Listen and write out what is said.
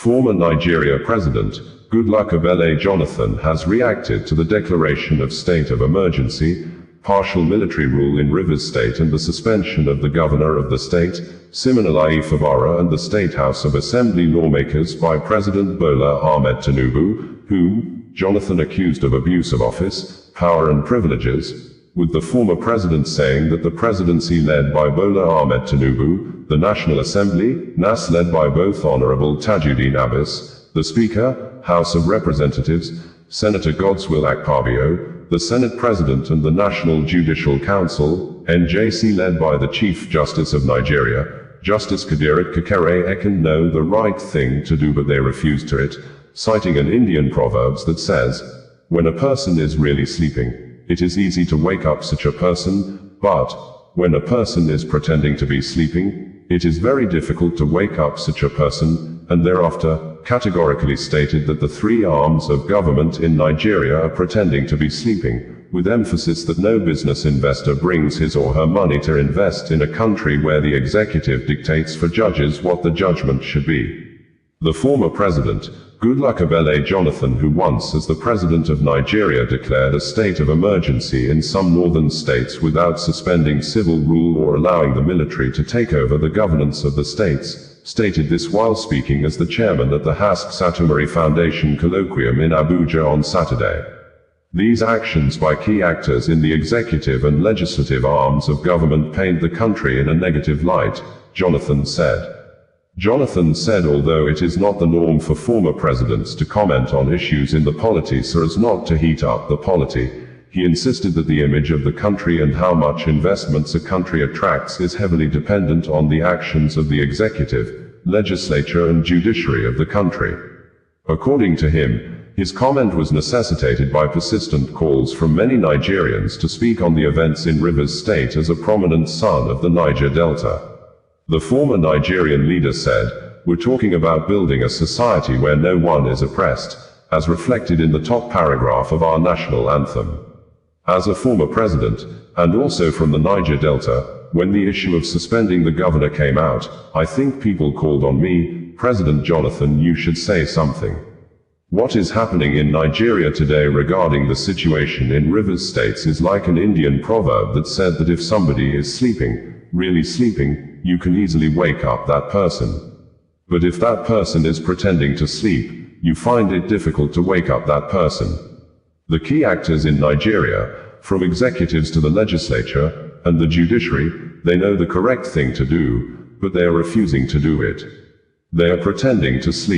Former Nigeria President, Goodluck Ebele Jonathan has reacted to the declaration of state of emergency, partial military rule in Rivers State and the suspension of the governor of the state, Siminalayi Fubara, and the State House of Assembly lawmakers by President Bola Ahmed Tinubu, whom Jonathan accused of abuse of office, power and privileges, with the former president saying that the presidency led by Bola Ahmed Tinubu, the National Assembly, NASS led by both Honourable Tajudeen Abbas, the Speaker, House of Representatives, Senator Godswill Akpabio, the Senate President and the National Judicial Council, NJC led by the Chief Justice of Nigeria, Justice Kudirat Kekere-Ekun, know the right thing to do but they refuse to it, citing an Indian proverbs that says, "When a person is really sleeping, it is easy to wake up such a person, but when a person is pretending to be sleeping, it is very difficult to wake up such a person," and thereafter categorically stated that the three arms of government in Nigeria are pretending to be sleeping, with emphasis that no business investor brings his or her money to invest in a country where the executive dictates for judges what the judgment should be. The former president, Goodluck Ebele Jonathan, who once as the president of Nigeria declared a state of emergency in some northern states without suspending civil rule or allowing the military to take over the governance of the states, stated this while speaking as the chairman at the Hask Satumari Foundation colloquium in Abuja on Saturday. These actions by key actors in the executive and legislative arms of government paint the country in a negative light, Jonathan said. Jonathan said although it is not the norm for former presidents to comment on issues in the polity so as not to heat up the polity, he insisted that the image of the country and how much investments a country attracts is heavily dependent on the actions of the executive, legislature and judiciary of the country. According to him, his comment was necessitated by persistent calls from many Nigerians to speak on the events in Rivers State as a prominent son of the Niger Delta. The former Nigerian leader said, "We're talking about building a society where no one is oppressed, as reflected in the top paragraph of our national anthem." As a former president, and also from the Niger Delta, when the issue of suspending the governor came out, I think people called on me, President Jonathan, you should say something. What is happening in Nigeria today regarding the situation in Rivers States is like an Indian proverb that said that if somebody is sleeping, really sleeping, you can easily wake up that person. But if that person is pretending to sleep, you find it difficult to wake up that person. The key actors in Nigeria, from executives to the legislature and the judiciary, they know the correct thing to do, but they are refusing to do it. They are pretending to sleep.